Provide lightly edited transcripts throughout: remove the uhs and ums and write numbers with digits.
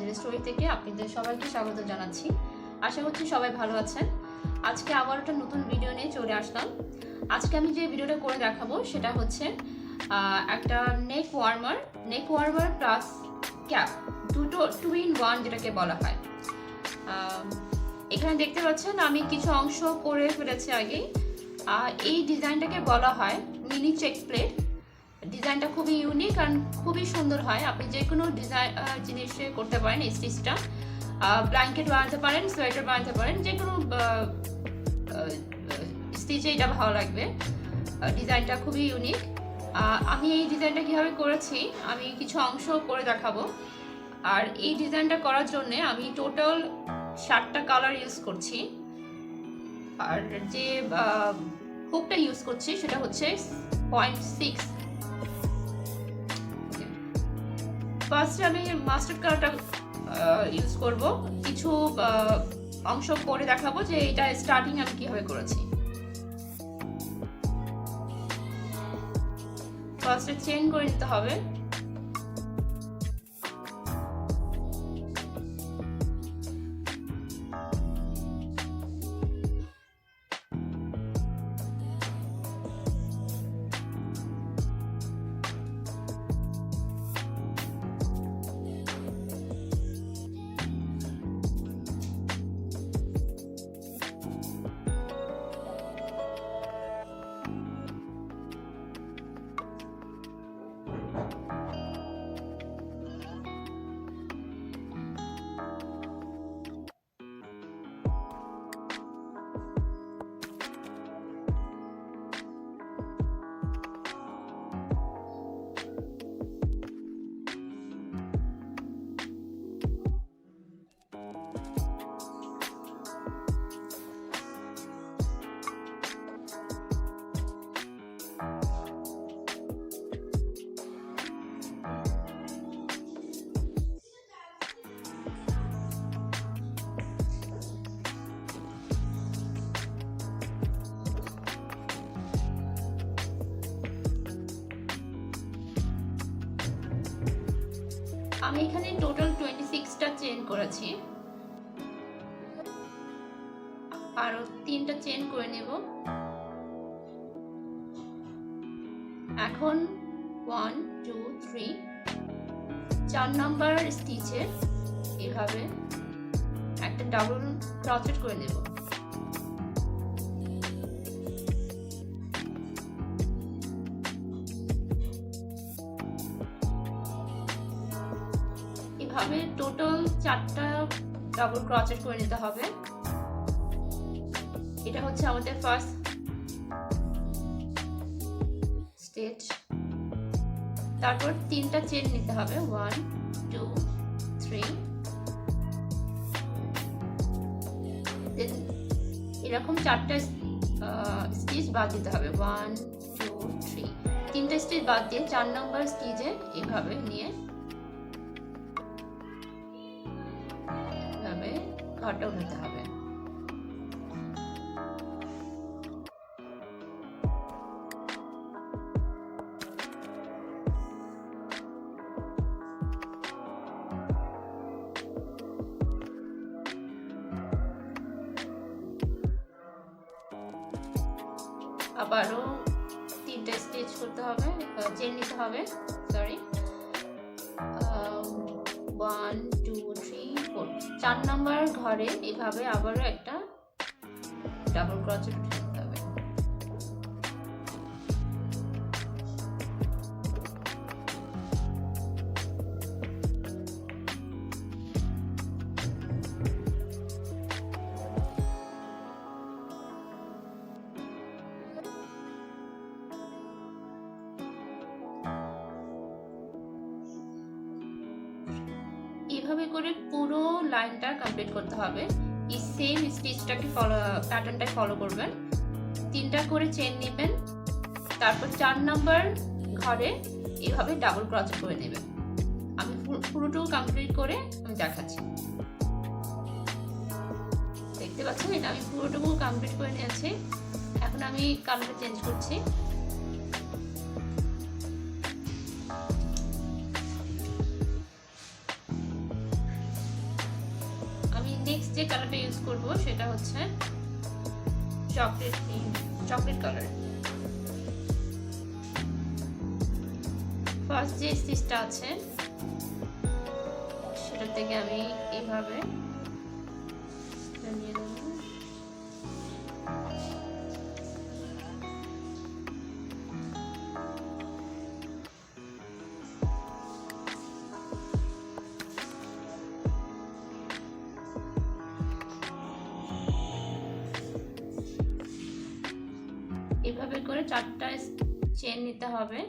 শাহিদের story থেকে আপনাদের সবাইকে স্বাগত জানাচ্ছি। আশা করছি সবাই ভালো আছেন। আজকে আবার একটা নতুন ভিডিও নিয়ে চলে আসলাম। আজকে আমি যে ভিডিওটা করে দেখাবো সেটা হচ্ছে একটা নেক ওয়ার্মার প্লাস ক্যাপ, দুটো 2 in 1 যেটাকে বলা হয়। এখানে দেখতে পাচ্ছেন আমি কিছু অংশ করে ফেলেছি আগেই। এই ডিজাইনটাকে বলা হয় মিনি চেক প্লেট। ডিজাইনটা খুবই ইউনিক আর খুবই সুন্দর হয়। আপনি যে কোনো ডিজাইন জিনিসে করতে পারেন এই স্টিচটা। ব্ল্যাঙ্কেট বানাতে পারেন, সোয়েটার বানাতে পারেন, যে কোনো স্টিচে এটা ভালো লাগবে। ডিজাইনটা খুবই ইউনিক। আমি এই ডিজাইনটা কীভাবে করেছি আমি কিছু অংশ করে দেখাবো। আর এই ডিজাইনটা করার জন্য আমি টোটাল 7টা কালার ইউজ করছি। আর যে হুকটা ইউজ করছি সেটা হচ্ছে 0.6। ফার্স্টে আমি মাস্টার্ড কালারটা ইউজ করব। কিছু অংশ করে দেখাবো যে এটা স্টার্টিং আমি কিভাবে করেছি। ফার্স্টে চেইন করে নিতে হবে। আমি এখানে টোটাল 26টা চেইন করেছি, আরো 3টা চেইন করে নেব। এখন 1 2 3 4 নাম্বার স্টিচে এভাবে একটা ডাবল ক্রোচেট করে নেব। এভাবে টোটাল 4টা ডাবল ক্রোচেট করে নিতে হবে। এটা হচ্ছে আমাদের ফার্স্ট স্টেজ। তারপর 3টা চেইন নিতে হবে, 1 2 3। দেন এরকম 4টা স্টিচ বাদ দিতে হবে, 1 2 3। 3টা স্টিচ বাদ দিয়ে 4 নম্বর স্টিচে এইভাবে নিয়ে ঘরটা উঠাতে হবে। আবারও 3টা স্টিচ করতে হবে, চেইন নিতে হবে, সরি। 1 2 3 4 4 নাম্বার ঘরে এইভাবে আবারও একটা ডাবল ক্রোচেট উঠে নিতে হবে। এভাবে করে পুরো লাইনটা কমপ্লিট করতে হবে। এই সেম স্টিচটাকে প্যাটার্নটাই ফলো করবেন। 3টা করে চেইন নেবেন, তারপর 4 নাম্বার ঘরে এভাবে ডাবল ক্রোচেট করে নেবেন। আমি পুরোটুকু কমপ্লিট করে আমি দেখাচ্ছি। দেখতে পাচ্ছেন এটা আমি পুরোটুকু কমপ্লিট করে নিয়েছি। এখন আমি কালারটা চেঞ্জ করছি। করব সেটা হচ্ছে চকলেট কালার। ফার্স্ট যে স্টিচটা আছে সেটা থেকে আমি এইভাবে নিয়ে নেব। এভাবে করে 4টা চেন নিতে হবে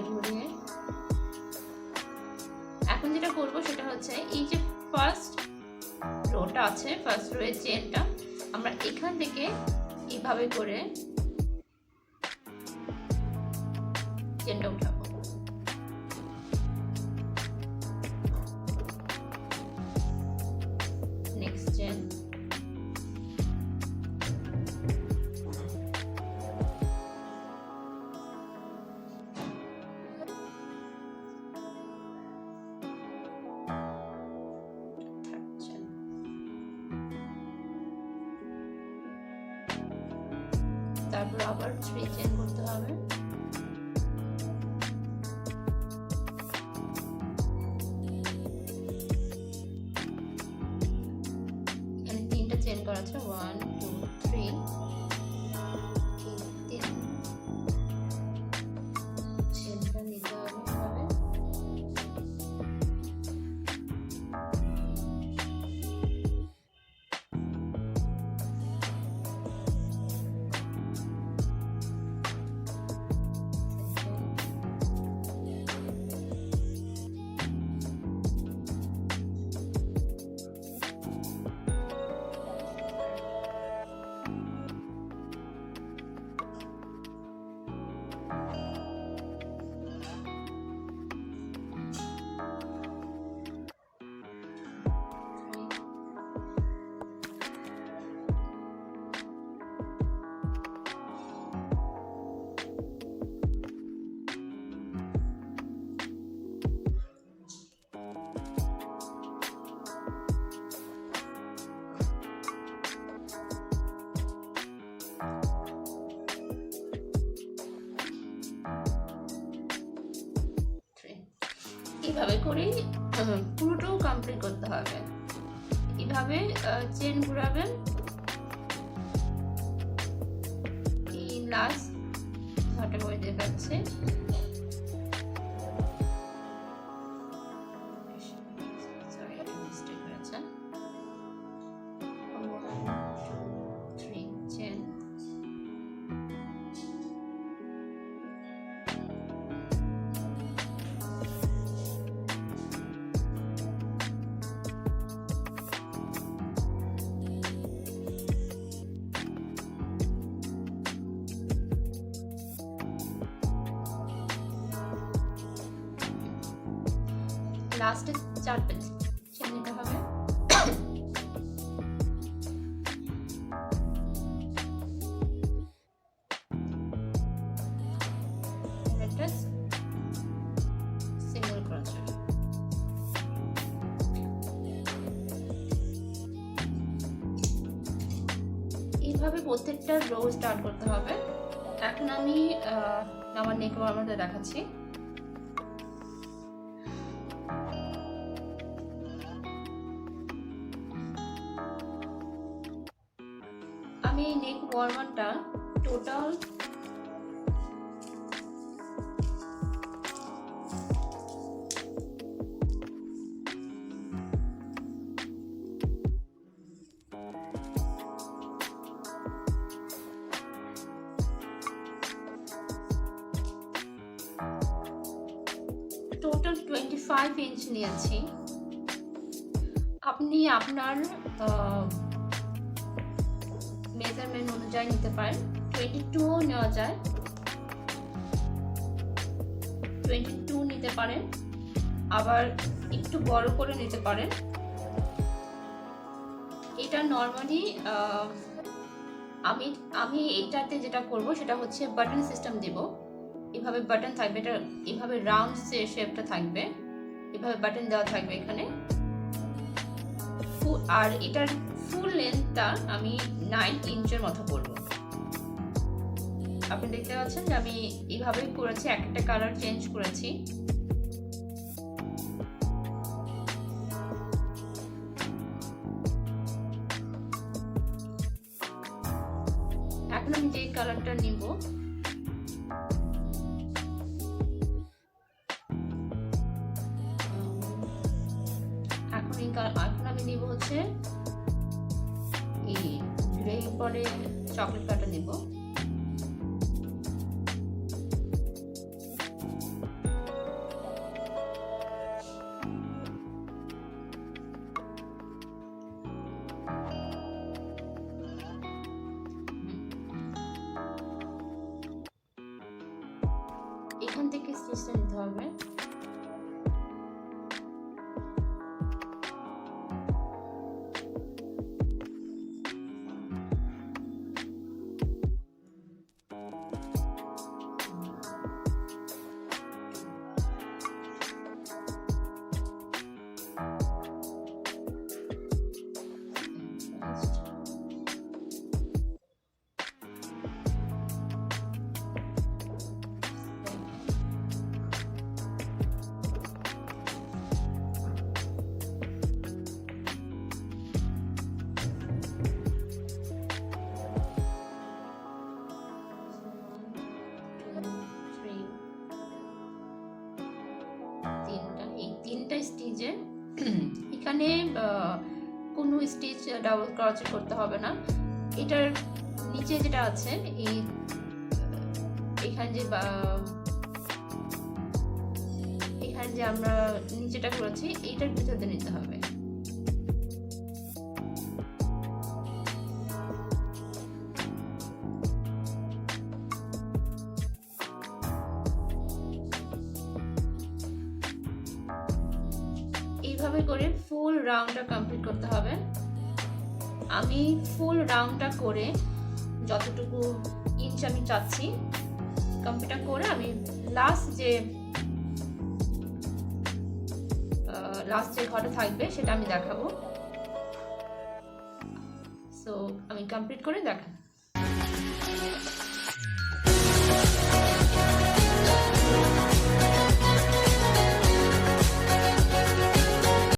ঘুরিয়ে। এখন যেটা করব সেটা হচ্ছে এই যে ফার্স্ট রোটা আছে, ফার্স্ট রো এর চেনটা আমরা এখান থেকে এইভাবে করে চেনটা উঠাবো। নেক্সট চেন, তারপর আবার 3 চেন করতে হবে। এখানে 3টা চেন করা আছে, 1 2 3 চেনটা নিতে হবে এভাবে। এইভাবে করে পুরোটাও কমপ্লিট করতে হবে। এইভাবে চেন ঘোরাবেন। এই লাস্ট ঘাটা করে দেখাচ্ছে। লাস্টে 4টা চেন নিতে হবে। একটা সিঙ্গেল ক্রোচেট। এইভাবে প্রত্যেকটা রো স্টার্ট করতে হবে। এখন আমি আমার নেক ওয়ার্মারটা দেখাচ্ছি। আমি নেক ওয়ার্মারটা টোটাল 25 ইঞ্চ নিয়েছি। আপনি আপনার মেজারমেন্ট অনুযায়ী নিতে পারেন। 22 নেওয়া যায়, 22 নিতে পারেন, আবার একটু বড় করে নিতে পারেন। এটা নর্মালি আমি এইটাতে যেটা করব সেটা হচ্ছে বাটন সিস্টেম দেব। এভাবে বাটন থাকবে, এটা এভাবে রাউন্ড শেপটা থাকবে, এভাবে বাটন দেওয়া থাকবে এখানে। আর এটার ফুল লেন্থটা আমি 9 ইঞ্চের মতো করব। আপনি দেখতে পাচ্ছেন যে আমি এইভাবেই করেছি, একটা কালার চেঞ্জ করেছি। এখন আমি যে কালারটা নিব এখন আমি নিব হচ্ছে এই গ্রে পরে চকলেট কালারটা নিব। এখান থেকে স্টিচটা নিতে হবে। তিনটা স্টিচে এখানে কোনো স্টিচ ডাবল ক্রোচেট করতে হবে না। এটার নিচে যেটা আছে এখানে যে আমরা নিচেটা করেছি এইটার ভিতরে নিতে হবে। এইভাবে করে ফুল রাউন্ডটা কমপ্লিট করতে হবে। আমি ফুল রাউন্ডটা করে যতটুকু ইঞ্চ আমি চাচ্ছি কমপ্লিট করে আমি লাস্ট যে ঘরটা থাকবে সেটা আমি দেখাবো। সো আমি কমপ্লিট করে দেখাই।